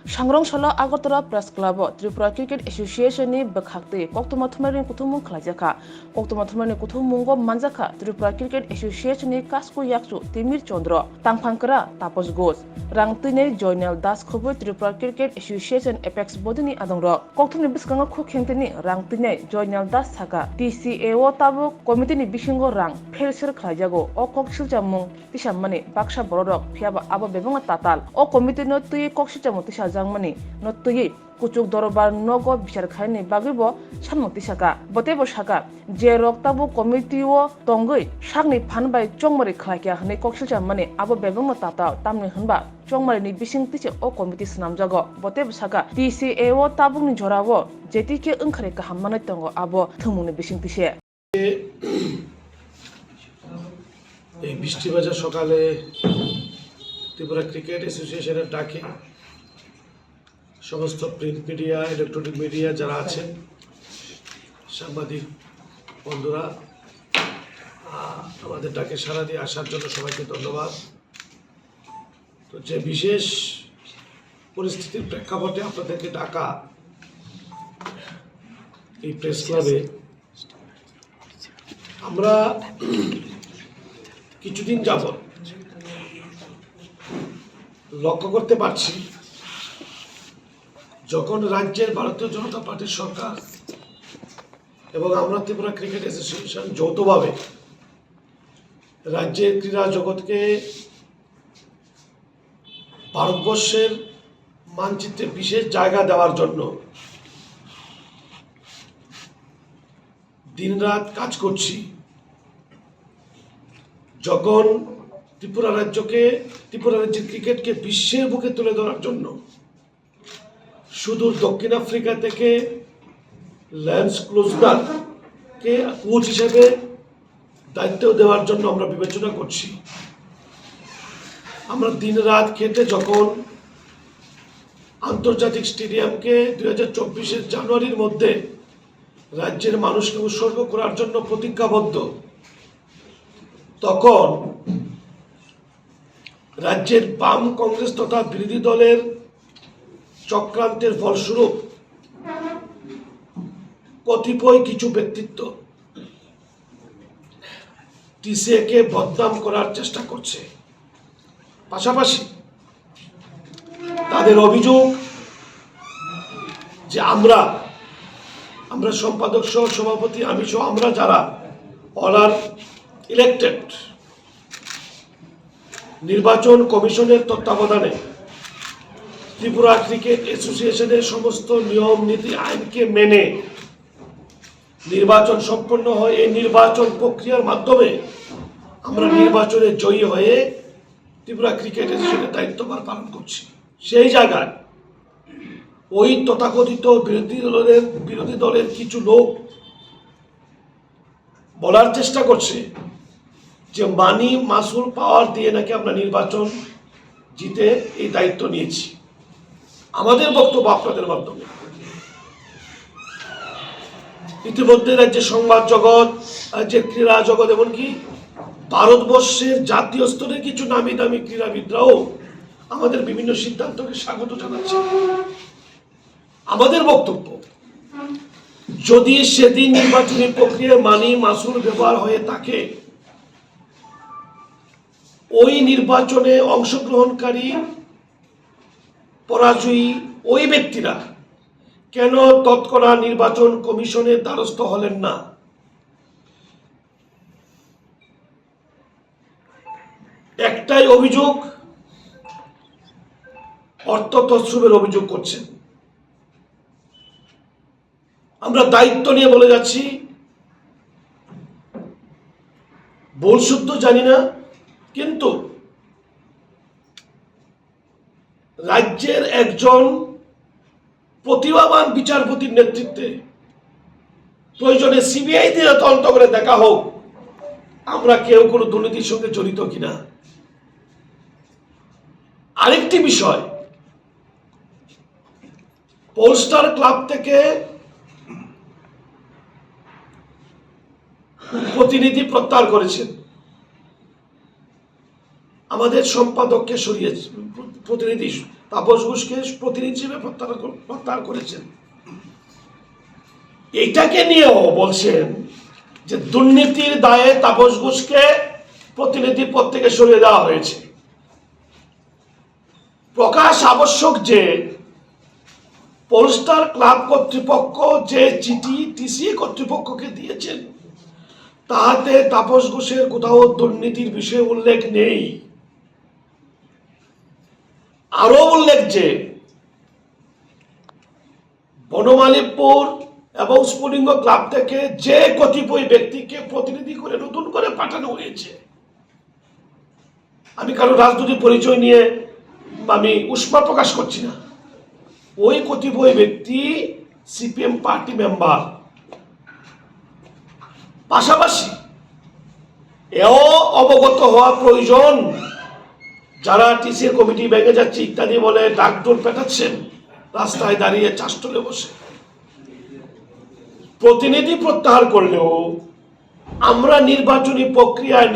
Swrangchati Agartala Press Club Tripura Cricket Association ni bekhakte koktoma thumari kuthumung khlajaka koktoma thumari kuthumunggo manjaka Tripura Cricket Association ni kasku yaksu Timir Chandra tangphangkra Tapos Ghosh rangtine Joynal Das khobo Tripura Cricket Association Apex Body ni Adongrog koktumni biskanga khokhengteni rangtine Joynal Das saka TCAo tabu committee ni bisingo rang phelsir khlajago o kok Silchajakmani Chamani Baksha Borok phiaba abo bebanga tatal o committee no tui kok Silchajakmani no tui kuchuk dorobar nogo bichar khaini bagibo samukti saka botebo saka je roktabu committee o tongoi sakni phanbai chongmari khlaikya hne kok Silchajakmani abo bebanga tata tamni hunba chongmari ni bising tiche o committee snamjago botebo saka TCAo tabungni jorawo jetike ongkhare ka hammani tongo abo thumungni bising tiche এই বৃষ্টিবাজার সকালে Tripura cricket অ্যাসোসিয়েশনের ডাকে সমস্ত print media electronic media যারা আছেন সাংবাদিক বন্ধুরা আমাদের ডাকে সাড়া দিয়ে আসার জন্য সবাইকে ধন্যবাদ। তো যে বিশেষ পরিস্থিতির প্রেক্ষাপটে আপনাদেরকে ডাকা এই প্রেস ক্লাবে আমরা কিছুদিন যাবত লক্ষ্য করতে পারছি যখন রাজ্যের ভারতীয় জনতা পার্টির সরকার এবং আমরা ত্রিপুরা ক্রিকেট অ্যাসোসিয়েশন যৌথভাবে রাজ্যের ক্রীড়া জগৎকে ভারতবর্ষের মানচিত্রে বিশেষ জায়গা দেওয়ার জন্য দিনরাত কাজ করছি, যখন ত্রিপুরা রাজ্যের ক্রিকেটকে বিশ্বের বুকে তুলে ধরার জন্য সুদূর দক্ষিণ আফ্রিকা থেকে ল্যান্স ক্লোজনারকে কোচ হিসেবে দায়িত্ব দেওয়ার জন্য আমরা বিবেচনা করছি। আমরা দিন রাত খেটে যখন আন্তর্জাতিক স্টেডিয়ামকে 2024 জানুয়ারির মধ্যে রাজ্যের মানুষকে উৎসর্গ করার জন্য প্রতিজ্ঞাবদ্ধ, তখন রাজ্যের বাম কংগ্রেস তথা বিরোধী দলের চক্রান্তের ফলস্বরূপ কতিপয় কিছু ব্যক্তিত্ব টিসিএকে বদনাম করার চেষ্টা করছে। পাশাপাশি তাদের অভিযোগ যে আমরা সম্পাদক সহ সভাপতি আমি সহ আমরা যারা অল আর ইলেক্টেড নির্বাচন কমিশনের তত্ত্বাবধানে ত্রিপুরা ক্রিকেট অ্যাসোসিয়েশনের সমস্ত নিয়ম নীতি আইনকে মেনে নির্বাচন সম্পন্ন হয়। এই নির্বাচন প্রক্রিয়ার মাধ্যমে আমরা নির্বাচনে জয়ী হয়ে ত্রিপুরা ক্রিকেট অ্যাসোসিয়েশনের দায়িত্বভার পালন করছি। সেই জায়গায় ওই তথাকথিত বিরোধী দলের কিছু লোক বলার চেষ্টা করছে যে মানি মাসুল পাওয়ার দিয়ে নাকি আমরা নির্বাচন জিতে এই দায়িত্ব নিয়েছি। আমাদের বক্তব্য আপনাদের মাধ্যমে ইতিমধ্যে রাজ্যের সংবাদ জগৎ, রাজ্যের ক্রীড়া জগৎ, এমনকি ভারতবর্ষের জাতীয় স্তরের কিছু নামি দামি ক্রীড়াবিদরাও আমাদের বিভিন্ন সিদ্ধান্তকে স্বাগত জানাচ্ছে। আমাদের বক্তব্য, যদি সেদিন নির্বাচনী প্রক্রিয়ায় মানি মাসুল ব্যবহার হয়ে থাকে, ওই নির্বাচনে অংশগ্রহণকারী পরাজয়ী ওই ব্যক্তিরা কেন তৎক্ষণাৎ নির্বাচন কমিশনের দ্বারস্থ হলেন না? একটাই অভিযোগ, অর্থ তছরূপের অভিযোগ করছেন। আমরা দায়িত্ব নিয়ে বলে যাচ্ছি, ভুল শুদ্ধ জানি না, কিন্তু রাজ্যের একজন প্রতিভাবান বিচারপতির নেতৃত্বে প্রয়োজনে সিবিআই দিয়ে তদন্ত করে দেখা হোক আমরা কেউ কোনো দুর্নীতির সঙ্গে জড়িত কিনা। আরেকটি বিষয়, পোলস্টার ক্লাব থেকে প্রতিনিধি প্রত্যাহার করেছেন, আমাদের সম্পাদককে সরিয়ে প্রতিনিধি তাপস ঘোষকে প্রতিনিধি হিসেবে প্রত্যাহার করেছেন। এটাকে নিয়েও বলছেন যে দুর্নীতির দায়ে তাপস ঘোষকে প্রতিনিধি পদ থেকে সরিয়ে দেওয়া হয়েছে। প্রকাশ আবশ্যক যে পোলস্টার ক্লাব কর্তৃপক্ষ যে চিঠি টিসিএ কর্তৃপক্ষকে দিয়েছেন তাহাতে তাপস ঘোষের কোথাও দুর্নীতির বিষয়ে উল্লেখ নেই। আরো উল্লেখ যে বনমালীপুর এবং স্ফুলিঙ্গ ক্লাব থেকে যে কতিপয় ব্যক্তিকে প্রতিনিধি করে নতুন করে পাঠানো হয়েছে, আমি কারো রাজনৈতিক পরিচয় নিয়ে আমি উষ্মা প্রকাশ করছি না, ওই কতিপয় ব্যক্তি সিপিএম পার্টি মেম্বার। পাশাপাশি এও অবগত হওয়া প্রয়োজন যারা টিসিএ কমিটি ভেঙে যাচ্ছে ইত্যাদি বলে ডাকডোর পেটাচ্ছেন রাস্তায় দাঁড়িয়ে চাষটলে বসে, প্রতিনিধি প্রত্যাহার করলেও আমরা নির্বাচনী প্রক্রিয়ায়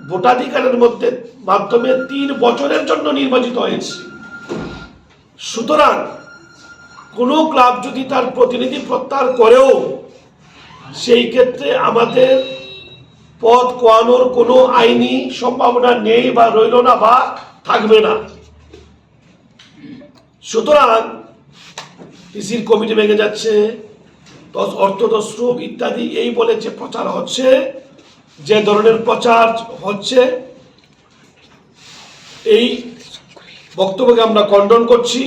ভোটাধিকারের মাধ্যমে 3 বছরের জন্য নির্বাচিত হয়েছি। সুতরাং কোন ক্লাব যদি তার প্রতিনিধি প্রত্যাহার করেও সেই ক্ষেত্রে আমাদের পদ খোয়ানোর কোনো আইনি সম্ভাবনা নেই বা রইল না বা থাকবে না। সুতরাং টিসির কমিটি ভেঙে যাচ্ছে, অর্থ তছরূপ ইত্যাদি এই বলে যে প্রচার হচ্ছে, যে ধরনের প্রচার হচ্ছে, এই বক্তব্যকে আমরা খণ্ডন করছি।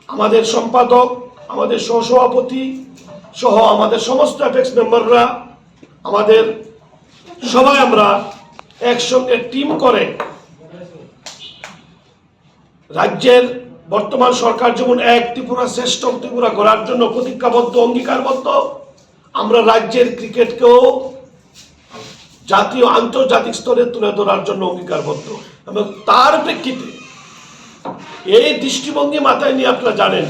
আমাদের সম্পাদক, আমাদের সহসভাপতি সহ আমাদের সমস্ত অ্যাপেক্স মেম্বাররা, আমাদের সবাই আমরা একসঙ্গে টিম করে রাজ্যের বর্তমান সরকার যেমন এক ত্রিপুরা শ্রেষ্ঠ ত্রিপুরা গড়ার জন্য প্রতিজ্ঞাবদ্ধ, অঙ্গীকারবদ্ধ, আমরা রাজ্যের ক্রিকেটকেও জাতীয় আন্তর্জাতিক স্তরে তুলে ধরার জন্য অঙ্গীকারবদ্ধ। এবং তার প্রেক্ষিতে এই দৃষ্টিভঙ্গি মাথায় নিয়ে আপনারা জানেন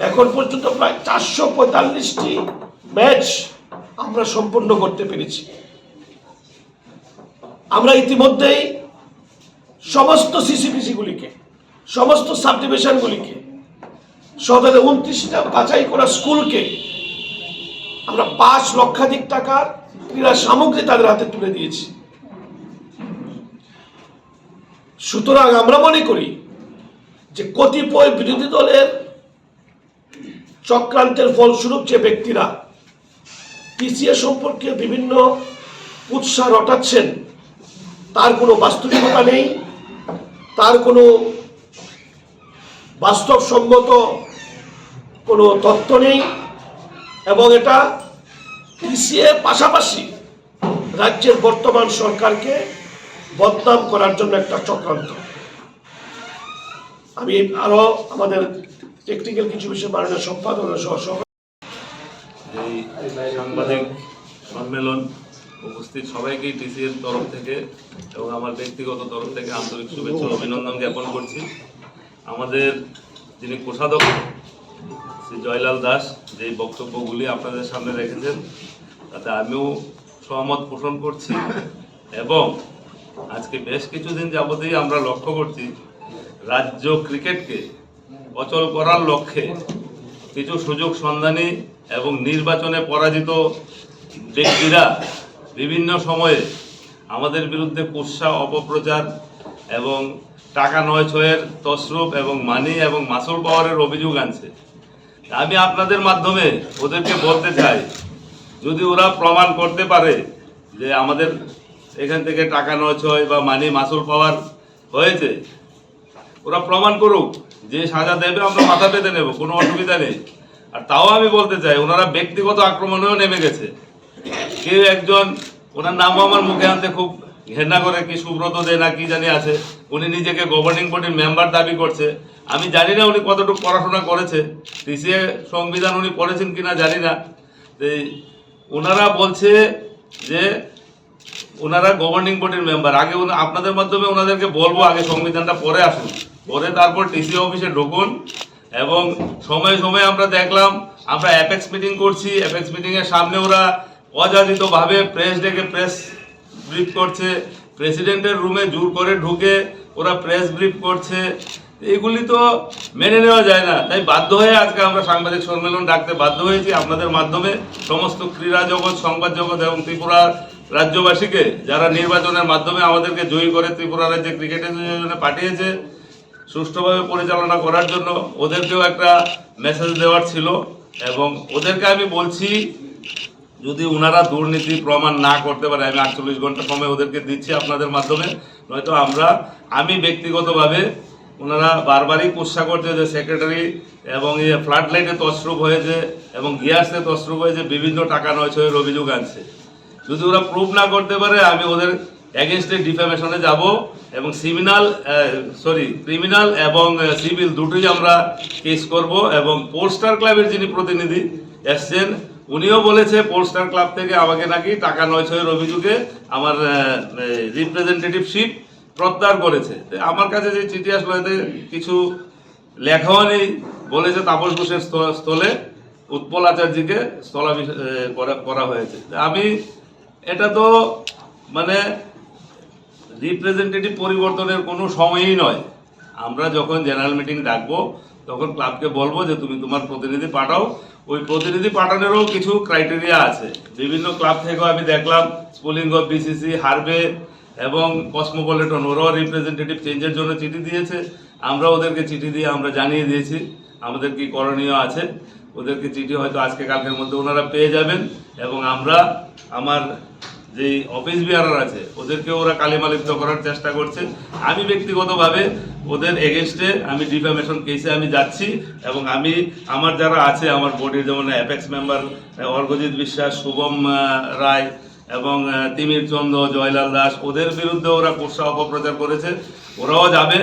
এখন পর্যন্ত প্রায় 445টি ম্যাচ আমরা সম্পন্ন করতে পেরেছি। আমরা ইতিমধ্যেই সমস্ত সিসিপিসি গুলিকে, সমস্ত সাব ডিভিশন গুলিকে, 29টা বাছাই করা স্কুলকে আমরা 5 লক্ষাধিক টাকার ক্রীড়া সামগ্রী তাদের হাতে তুলে দিয়েছি। সুতরাং আমরা মনে করি যে কতিপয় বিরোধী দলের চক্রান্তের ফলস্বরূপ যে ব্যক্তিরা টিসিএ সম্পর্কে বিভিন্ন উৎসাহ রটাচ্ছেন তার কোনো বাস্তবিকতা নেই, তার কোনো বাস্তবসম্মত কোনো তথ্য নেই, এবং এটা টিসিএ পাশাপাশি রাজ্যের বর্তমান সরকারকে বদনাম করার জন্য একটা চক্রান্ত। আমি আরো আমাদের টেকনিক্যাল কিছু বিষয় মাননীয় সম্পাদক সহ সাংবাদিক সম্মেলন উপস্থিত সবাইকেই টিসিএর তরফ থেকে এবং আমার ব্যক্তিগত তরফ থেকে আন্তরিক শুভেচ্ছা অভিনন্দন জ্ঞাপন করছি। আমাদের যিনি কোষাধ্যক্ষ শ্রী জয়লাল দাস যেই বক্তব্যগুলি আপনাদের সামনে রেখেছেন তাতে আমিও সহমত পোষণ করছি, এবং আজকে বেশ কিছুদিন যাবতেই আমরা লক্ষ্য করছি রাজ্য ক্রিকেটকে অচল করার লক্ষ্যে কিছু সুযোগ সন্ধানী এবং নির্বাচনে পরাজিত ব্যক্তিরা বিভিন্ন সময়ে আমাদের বিরুদ্ধে কুৎসা, অপপ্রচার এবং টাকা নয় ছয়ের তছরূপ এবং মানি এবং মাসুল পাওয়ারের অভিযোগ আনছে। আমি আপনাদের মাধ্যমে ওদেরকে বলতে চাই, যদি ওরা প্রমাণ করতে পারে যে আমাদের এখান থেকে টাকা নয় ছয় বা মানি মাসুল পাওয়ার হয়েছে, ওরা প্রমাণ করুক, যে সাজা দেবে আমরা মাথা পেতে নেব, কোনো অসুবিধা নেই। আর তাও আমি বলতে চাই ওনারা ব্যক্তিগত আক্রমণেও নেমে গেছে। কেউ একজন, ওনার নামও আমার মুখে আনতে খুব ঘেন্না করে, কি সুব্রত দে না কি জানি আছে, উনি নিজেকে গভর্নিং বডির মেম্বার দাবি করছে। আমি জানি না উনি কতটুকু পড়াশোনা করেছে, টিসিএ সংবিধান উনি পড়েছেন কিনা জানি না। ওনারা বলছে যে ওনারা গভর্নিং বডির মেম্বার। আগে আপনাদের মাধ্যমে ওনাদেরকে বলবো আগে সংবিধানটা পড়ে আসুন, পরে তারপর টিসিএ অফিসে ঢুকুন। এবং সময়ে সময়ে আমরা দেখলাম, আমরা অ্যাপেক্স মিটিং করছি, অ্যাপেক্স মিটিংয়ের সামনে ওরা অযাচিতভাবে প্রেস ডেকে প্রেস ব্রিফ করছে, প্রেসিডেন্টের রুমে জোর করে ঢুকে ওরা প্রেস ব্রিফ করছে, এগুলি তো মেনে নেওয়া যায় না। তাই বাধ্য হয়ে আজকে আমরা সাংবাদিক সম্মেলন ডাকতে বাধ্য হয়েছি আপনাদের মাধ্যমে সমস্ত ক্রীড়া জগৎ, সংবাদ জগৎ এবং ত্রিপুরার রাজ্যবাসীকে, যারা নির্বাচনের মাধ্যমে আমাদেরকে জয়ী করে ত্রিপুরা রাজ্যে ক্রিকেট অ্যাসোসিয়েশনে পাঠিয়েছে সুষ্ঠুভাবে পরিচালনা করার জন্য, ওদেরকেও একটা মেসেজ দেওয়ার ছিল। এবং ওদেরকে আমি বলছি, যদি ওনারা দুর্নীতি প্রমাণ না করতে পারে, আমি 48 ঘন্টা সময় ওদেরকে দিচ্ছি আপনাদের মাধ্যমে, নয়তো আমি ব্যক্তিগতভাবে, ওনারা বারবারই কুৎসা করছে যে সেক্রেটারি এবং ফ্লাড লাইটে তছরূপ হয়েছে এবং গিয়ার্সে তছরূপ হয়েছে, বিভিন্ন টাকা নয়ছয়ের অভিযোগ আনছে। যদি ওরা প্রুভ না করতে পারে, আমি ওদের এগেনস্টে ডিফেমেশনে যাব এবং ক্রিমিনাল এবং সিভিল দুটোই আমরা কেস করব। এবং পোস্টার ক্লাবের যিনি প্রতিনিধি এসছেন, উনিও বলেছে পোস্টার ক্লাব থেকে আমাকে নাকি টাকা নয়ছয়ের অভিযোগে আমার রিপ্রেজেন্টেটিভশিপ প্রত্যাহার করেছে। আমার কাছে যে চিঠি আসলো, এতে কিছু লেখাও নেই। বলেছে তাপস ঘোষের স্থলে উৎপল আচার্যকে করা হয়েছে। আমি এটা তো মানে রিপ্রেজেন্টেটিভ পরিবর্তনের কোনো সময়ই নয়। আমরা যখন জেনারেল মিটিং ডাকবো তখন ক্লাবকে বলবো যে তুমি তোমার প্রতিনিধি পাঠাও। ওই প্রতিনিধি পাঠানোরও কিছু ক্রাইটেরিয়া আছে। বিভিন্ন ক্লাব থেকেও আমি দেখলাম, স্পুলিঙ্গ, বিসিসি, হারবে এবং কসমোপলিটন, ওরাও রিপ্রেজেন্টেটিভ চেঞ্জের জন্য চিঠি দিয়েছে। আমরা ওদেরকে চিঠি দিয়ে আমরা জানিয়ে দিয়েছি আমাদের কি করণীয় আছে। ওদেরকে চিঠি হয়তো আজকে কালকের মধ্যে ওনারা পেয়ে যাবেন। এবং আমার যে অফিস বিয়ারার আছে ওদেরকে ওরা কালিমালিপ্ত করার চেষ্টা করছে। আমি ব্যক্তিগতভাবে ওদের এগেনস্টে আমি ডিফামেশন কেসে আমি যাচ্ছি। এবং আমার যারা আছে আমার বোর্ডের, যেমন অ্যাপেক্স মেম্বার অর্ঘজিৎ বিশ্বাস, শুভম রায় এবং তিমির চন্দ্র, জয়লাল দাস, ওদের বিরুদ্ধে ওরা কুৎসা অপপ্রচার করেছে। ওরাও যাবে,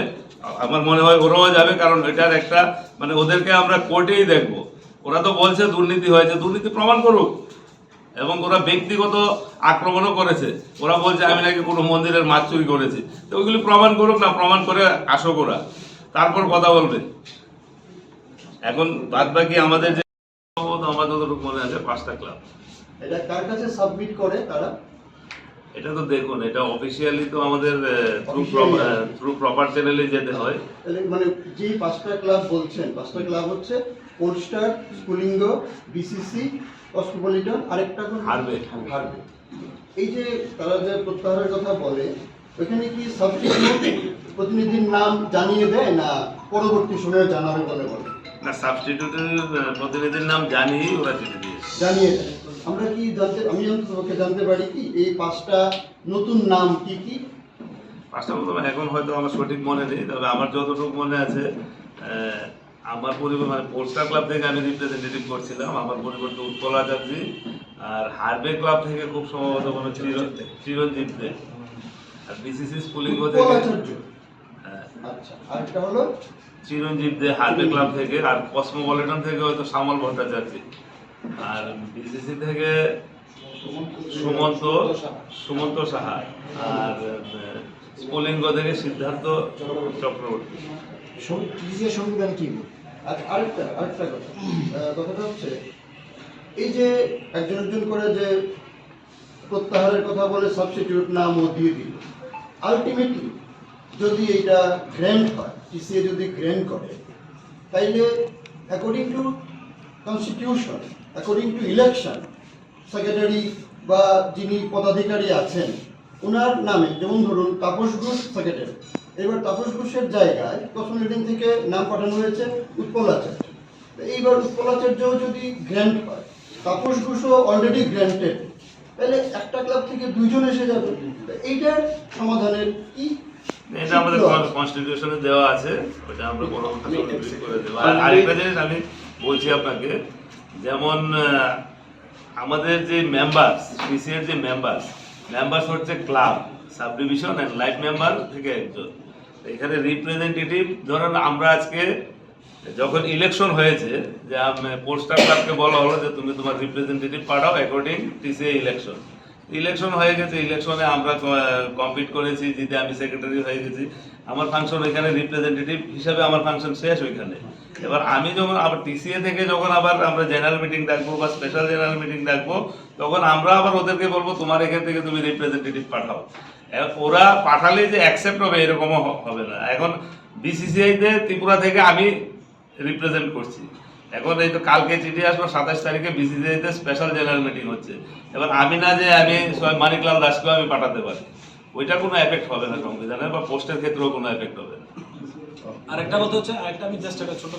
আমার মনে হয় ওরাও যাবে, কারণ এটার একটা মানে ওদেরকে আমরা কোর্টেই দেখব। ওরা তো বলছে দুর্নীতি হয়েছে, দুর্নীতি প্রমাণ করুক। এবং ওরা ব্যক্তিগত আক্রমণও করেছে। ওরা বলছে আমি নাকি কোনো মন্দিরের মাছ চুরি করেছি। তো ওইগুলি প্রমাণ করুক না, প্রমাণ করে আসুক ওরা, তারপর কথা বলবে। এখন বাদ বাকি আমাদের যে আমার যতটুকু মনে আছে 5টা ক্লাব। এটা কার কাছে সাবমিট করে তারা? এটা তো দেখুন, এটা অফিসিয়ালি তো আমাদের থ্রু প্রপার চ্যানেলে যেতে হয়। মানে যে 5টা ক্লাব বলছেন, 5টা ক্লাব হচ্ছে পোস্টার, স্কুলিঙ্গ, বিসিসি, কসমোপলিটন, আরেকটা হারবে। এই যে তারা যে প্রত্যাহারের কথা বলে, ওইখানে কি সাবস্টিটিউট প্রতিনিধির নাম জানিয়ে দেয় না পরবর্তী সময়ে জানাবে বলে বলে? না, সাবস্টিটিউটের প্রতিনিধির নাম জানিয়ে ওরা চিঠি দিয়েছে, জানিয়ে দেয়। আমরা কি আমি অন্ততপক্ষে জানতে পারি কি এই 5টা নতুন নাম কি কি? 5টা এখন হয়তো আমার সঠিক মনে নেই, তবে আমার যতটুকু মনে আছে, আমার পরিবার মানে পোস্টার ক্লাব থেকে আমি রিপ্রেজেন্টেটিভ করছিলাম, আমার পরিবর্তে উৎপল আচার্য, আর হারবে ক্লাব থেকে খুব সম্ভবত কোনো চিরঞ্জিত দে, আর বিসিসি স্কুলিঙ্গ থেকে আচ্ছা, আরেকটা হলো চিরঞ্জিত দে হারবে ক্লাব থেকে, আর কসমোপলিটন থেকে হয়তো শ্যামল ভট্টাচার্য, আর বিসিসি থেকে সুমন্ত সাহা, আর স্পুলিঙ্গ থেকে সিদ্ধার্থ চক্রবর্তী। সংবিধান কি? আরেকটা কথাটা হচ্ছে, এই যে একজন করে যে প্রত্যাহারের কথা বলে সাবস্টিটিউট নামও দিয়ে দিল, আলটিমেটলি যদি এটা গ্র্যান্ট হয়, টিসিএ যদি গ্র্যান্ট করে, তাইলে according to constitution, according to election, secretary বা যিনি পদাধিকারী আছেন ওনার নামে, যেমন ধরুন তাপস ঘোষ সেক্রেটারি, এবার তাপস ঘোষের জায়গায় কসমোপলিটন থেকে নাম পাঠানো হয়েছে উৎপল আচার্য। এইবার উৎপল আচার্যও যদি গ্র্যান্ট হয়, তাপস ঘোষও অলরেডি গ্র্যান্টেড, তাহলে একটা ক্লাব থেকে 2 জন এসে যাবে। এইটার সমাধানের কি? এটা আমাদের কনস্টিটিউশনে দেওয়া আছে, ওটা আমরা পরবর্তীতে রিভিউ করে দেব। আর আরেকটা জিনিস আমি বলছি আপনাকে, যেমন আমাদের যে মেম্বার্স, পিসিএর যে মেম্বার্স হচ্ছে club, sub division and life member থেকে একজন। এখানে রিপ্রেজেন্টেটিভ, ধরেন আমরা আজকে যখন ইলেকশন হয়েছে, যে পোস্টার ক্লাবকে বলা হলো যে তুমি তোমার রিপ্রেজেন্টেটিভ পাঠাও অ্যাকর্ডিং টিসিএ ইলেকশন হয়ে গেছে। ইলেকশনে আমরা কম্পিট করেছি, জিতে আমি সেক্রেটারি হয়ে গেছি। আমার ফাংশন ওইখানে রিপ্রেজেন্টেটিভ হিসাবে আমার ফাংশন শেষ ওইখানে। এবার আমি যখন আবার টিসিএ থেকে যখন আবার আমরা জেনারেল মিটিং ডাকবো বা স্পেশাল জেনারেল মিটিং ডাকবো, তখন আমরা আবার ওদেরকে বলবো তোমার এখান থেকে তুমি রিপ্রেজেন্টেটিভ পাঠাও। ওরা পাঠালে যে অ্যাকসেপ্ট হবে এরকমও হবে না। এখন বিসিসিআইতে ত্রিপুরা থেকে আমি রিপ্রেজেন্ট করছি। এখন এই তো কালকে চিঠি আসলো, 27 তারিখে বিসিসিআইতে স্পেশাল জেনারেল মিটিং হচ্ছে। এবার আমি না যে আমি মানিকলাল দাসকেও আমি পাঠাতে পারি, ওইটা কোনো এফেক্ট হবে না সংবিধানের, বা পোস্টের ক্ষেত্রেও কোনো এফেক্ট হবে না। আর একটা কথা হচ্ছে, আরেকটা আমি জাস্ট একটা ছোট